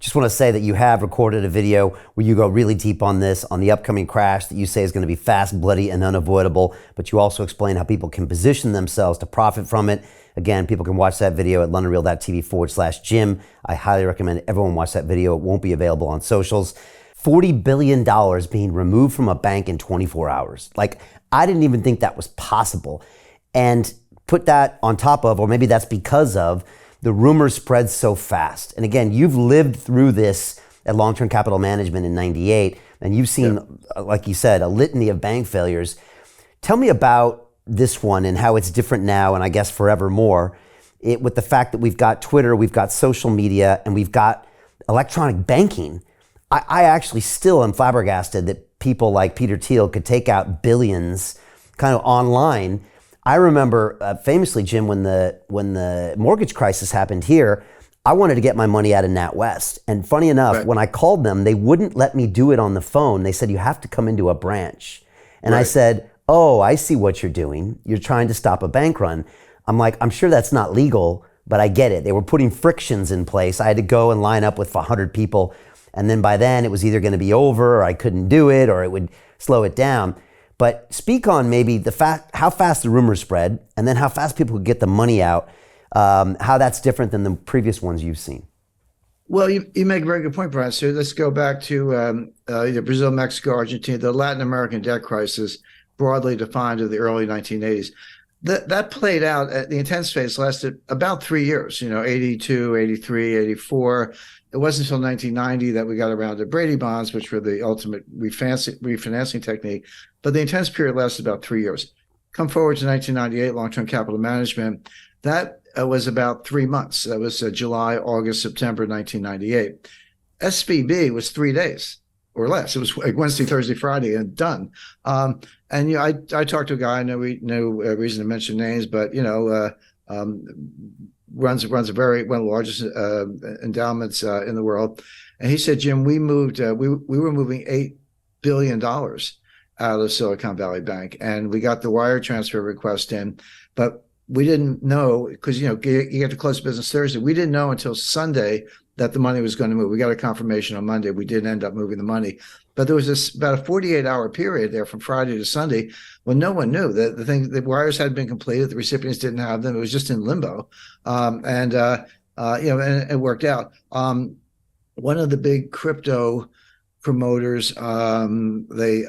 Just want to say that you have recorded a video where you go really deep on this, on the upcoming crash that you say is going to be fast, bloody, and unavoidable. But you also explain how people can position themselves to profit from it. Again, people can watch that video at londonreal.tv/Jim. I highly recommend everyone watch that video. It won't be available on socials. $40 billion being removed from a bank in 24 hours. Like, I didn't even think that was possible. And put that on top of, or maybe that's because of, the rumors spread so fast. And again, you've lived through this at Long-Term Capital Management in 98, and you've seen, like you said, a litany of bank failures. Tell me about this one and how it's different now, and I guess forevermore, with the fact that we've got Twitter, we've got social media, and we've got electronic banking. I actually still am flabbergasted that people like Peter Thiel could take out billions kind of online. I remember famously, Jim, when the mortgage crisis happened here, I wanted to get my money out of NatWest. And funny enough, when I called them, they wouldn't let me do it on the phone. They said, you have to come into a branch. And I said, oh, I see what you're doing. You're trying to stop a bank run. I'm like, I'm sure that's not legal, but I get it. They were putting frictions in place. I had to go and line up with 100 people. And then by then it was either going to be over, or I couldn't do it, or it would slow it down. But speak on maybe how fast the rumors spread, and then how fast people could get the money out, how that's different than the previous ones you've seen. Well, you make a very good point, Brian. So let's go back to Brazil, Mexico, Argentina, the Latin American debt crisis, broadly defined in the early 1980s. That played out, the intense phase lasted about 3 years, 82, 83, 84. It wasn't until 1990 that we got around to Brady bonds, which were the ultimate refinancing technique. But the intense period lasted about 3 years. Come forward to 1998, long-term capital management. That was about 3 months. That was July, August, September 1998. SVB was 3 days or less. It was like Wednesday, Thursday, Friday, and done. And I talked to a guy. I know no reason to mention names, but runs one of the largest endowments in the world. And he said, Jim, we moved. We were moving $8 billion out of Silicon Valley Bank, and we got the wire transfer request in, but we didn't know, because you have to close business Thursday. We didn't know until Sunday that the money was going to move. We got a confirmation on Monday. We didn't end up moving the money, but there was about a 48-hour period there from Friday to Sunday when no one knew that the wires hadn't been completed. The recipients didn't have them. It was just in limbo, and it worked out. One of the big crypto promoters, they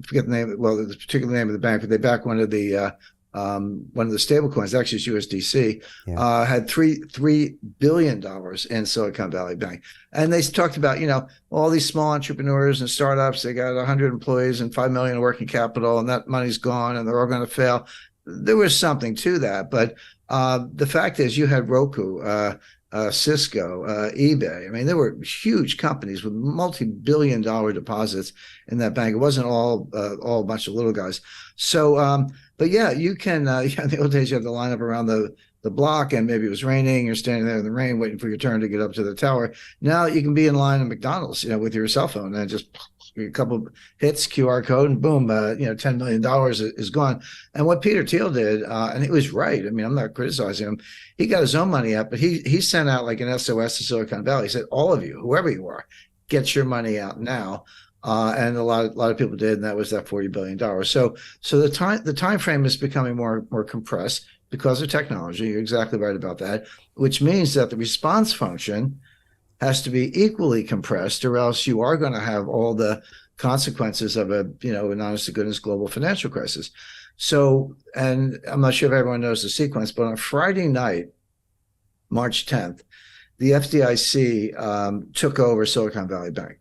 forget the name. Well, the particular name of the bank, but they backed one of the stable coins. Actually, it's USDC. Had $3 billion in Silicon Valley Bank, and they talked about all these small entrepreneurs and startups. They got 100 employees and $5 million in working capital, and that money's gone, and they're all going to fail. There was something to that, but the fact is, you had Roku, Cisco, eBay. I mean, there were huge companies with multi-billion-dollar deposits in that bank. It wasn't all a bunch of little guys. So, but yeah, you can. In the old days, you had to line up around the block, and maybe it was raining. You're standing there in the rain, waiting for your turn to get up to the tower. Now you can be in line at McDonald's, with your cell phone, and just a couple hits, QR code, and boom, $10 million is gone. And what Peter Thiel did, and he was right. I mean, I'm not criticizing him. He got his own money out, but he sent out like an SOS to Silicon Valley. He said, all of you, whoever you are, get your money out now. And a lot of people did, and that was that $40 billion. So the time frame is becoming more compressed because of technology. You're exactly right about that, which means that the response function has to be equally compressed, or else you are going to have all the consequences of an honest to goodness global financial crisis. So, and I'm not sure if everyone knows the sequence, but on Friday night, March 10th, the FDIC took over Silicon Valley Bank,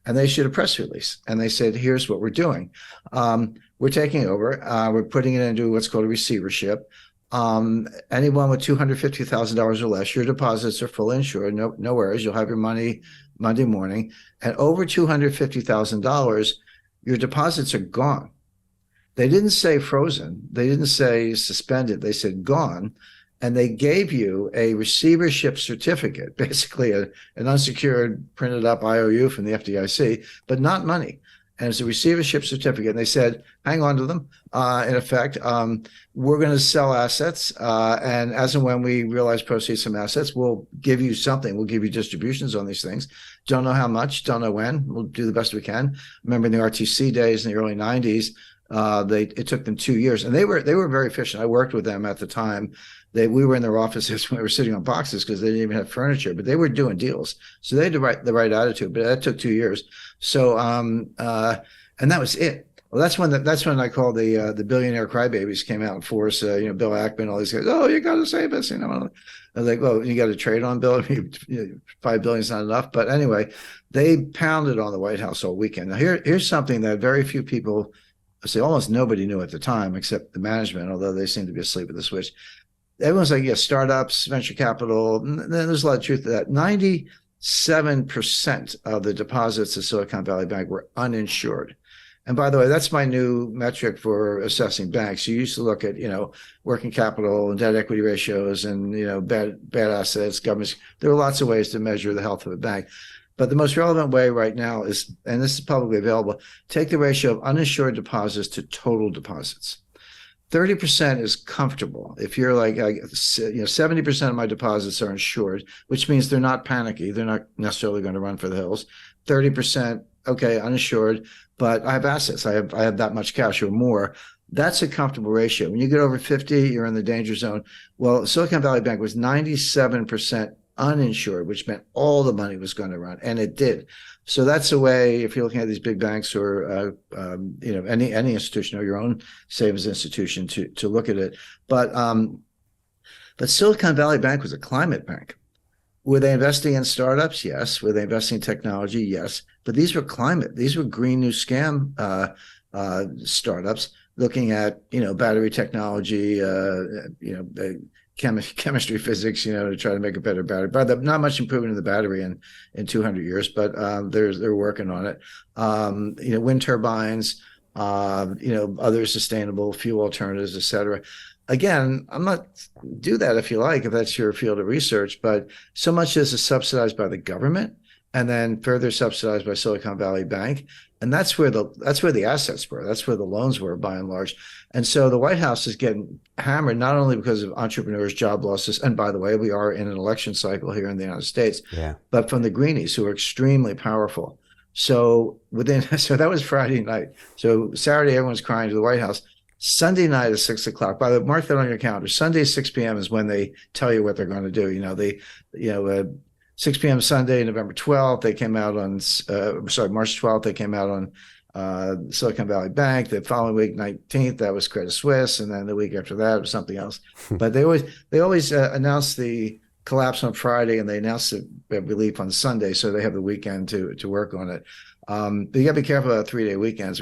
and they issued a press release, and they said, here's what we're doing. We're taking over. We're putting it into what's called a receivership. Anyone with $250,000 or less, your deposits are fully insured. No worries. You'll have your money Monday morning. And over $250,000, your deposits are gone. They didn't say frozen. They didn't say suspended. They said gone. And they gave you a receivership certificate, basically an unsecured printed up IOU from the FDIC, but not money. and it's a receivership certificate. And they said, hang on to them. In effect, we're going to sell assets, and as and when we realize proceeds from assets, we'll give you something. We'll give you distributions on these things. Don't know how much, don't know when. We'll do the best we can. Remember in the RTC days in the early 90s, it took them 2 years, and they were very efficient. I worked with them at the time. We were in their offices when we were sitting on boxes because they didn't even have furniture, but they were doing deals. So they had the right attitude, but that took 2 years. So and that was it. Well, that's when I call the billionaire crybabies came out and forced Bill Ackman, all these guys. Oh, you got to save us, I was like, well, you got to trade on Bill. $5 billion is not enough. But anyway, they pounded on the White House all weekend. Now here's something that very few people say, almost nobody knew at the time except the management, although they seem to be asleep at the switch. Everyone's like, yeah, startups, venture capital. There's a lot of truth to that. 97% of the deposits of Silicon Valley Bank were uninsured. And by the way, that's my new metric for assessing banks. You used to look at, working capital and debt equity ratios and, bad assets, governments. There are lots of ways to measure the health of a bank. But the most relevant way right now is, and this is publicly available, take the ratio of uninsured deposits to total deposits. 30% is comfortable. If you're like, 70% of my deposits are insured, which means they're not panicky. They're not necessarily going to run for the hills. 30%, okay, uninsured, but I have assets. I have that much cash or more. That's a comfortable ratio. When you get over 50, you're in the danger zone. Well, Silicon Valley Bank was 97% uninsured, which meant all the money was going to run, and it did. So that's a way, if you're looking at these big banks or any institution or your own savings institution, to look at it. But Silicon Valley Bank was a climate bank. Were they investing in startups? Yes. Were they investing in technology? Yes. But these were climate. These were green new scam startups looking at battery technology, chemistry, physics, to try to make a better battery. But not much improvement in the battery in 200 years, but they're working on it. Wind turbines, other sustainable fuel alternatives, et cetera. Again, I'm not do that if you like, if that's your field of research, but so much of this is subsidized by the government and then further subsidized by Silicon Valley Bank. And that's where the assets were. That's where the loans were, by and large. And so the White House is getting hammered, not only because of entrepreneurs, job losses, and by the way, we are in an election cycle here in the United States, but from the greenies who are extremely powerful. So that was Friday night. So Saturday, everyone's crying to the White House. Sunday night is 6 o'clock. By the way, mark that on your calendar. Sunday, 6 p.m. is when they tell you what they're going to do. 6 p.m. Sunday, November 12th, they came out on, March 12th, they came out on Silicon Valley Bank. The following week, 19th, that was Credit Suisse. And then the week after that was something else. But they always announce the collapse on Friday and they announce the relief on Sunday. So they have the weekend to work on it. But you got to be careful about 3-day weekends.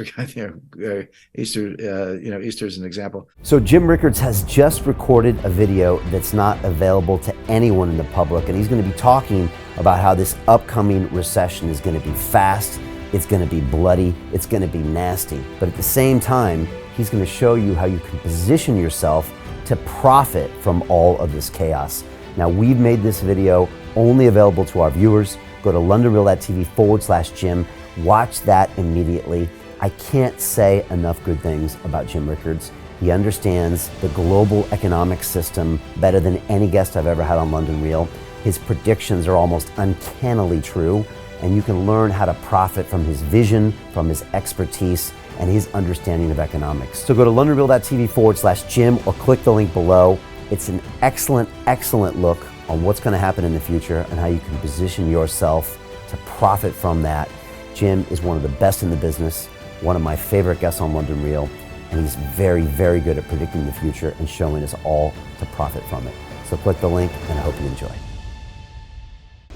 Easter, Easter is an example. So Jim Rickards has just recorded a video that's not available to anyone in the public, and he's going to be talking about how this upcoming recession is going to be fast, it's going to be bloody, it's going to be nasty. But at the same time, he's going to show you how you can position yourself to profit from all of this chaos. Now, we've made this video only available to our viewers. Go to londonreal.tv/Jim. Watch that immediately. I can't say enough good things about Jim Rickards. He understands the global economic system better than any guest I've ever had on London Real. His predictions are almost uncannily true, and you can learn how to profit from his vision, from his expertise, and his understanding of economics. So go to londonreal.tv/Jim or click the link below. It's an excellent, excellent look on what's going to happen in the future and how you can position yourself to profit from that. Jim is one of the best in the business, one of my favorite guests on London Real, and he's very, very good at predicting the future and showing us all to profit from it. So click the link, and I hope you enjoy.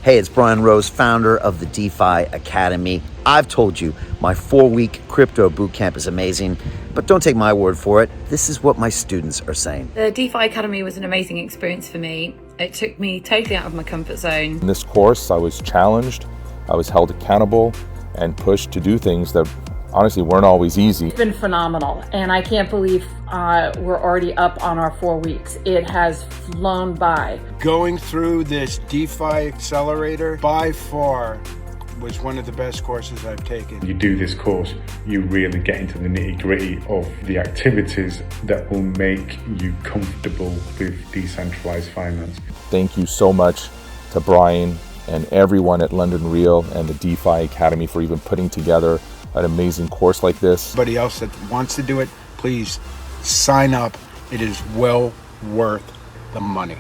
Hey, it's Brian Rose, founder of the DeFi Academy. I've told you my 4-week crypto bootcamp is amazing, but don't take my word for it. This is what my students are saying. The DeFi Academy was an amazing experience for me. It took me totally out of my comfort zone. In this course, I was challenged, I was held accountable, and pushed to do things that honestly weren't always easy. It's been phenomenal, and I can't believe we're already up on our 4 weeks. It has flown by. Going through this DeFi accelerator, by far was one of the best courses I've taken. You do this course, you really get into the nitty-gritty of the activities that will make you comfortable with decentralized finance. Thank you so much to Brian and everyone at London Real and the DeFi Academy for even putting together an amazing course like this. Anybody else that wants to do it, please sign up. It is well worth the money.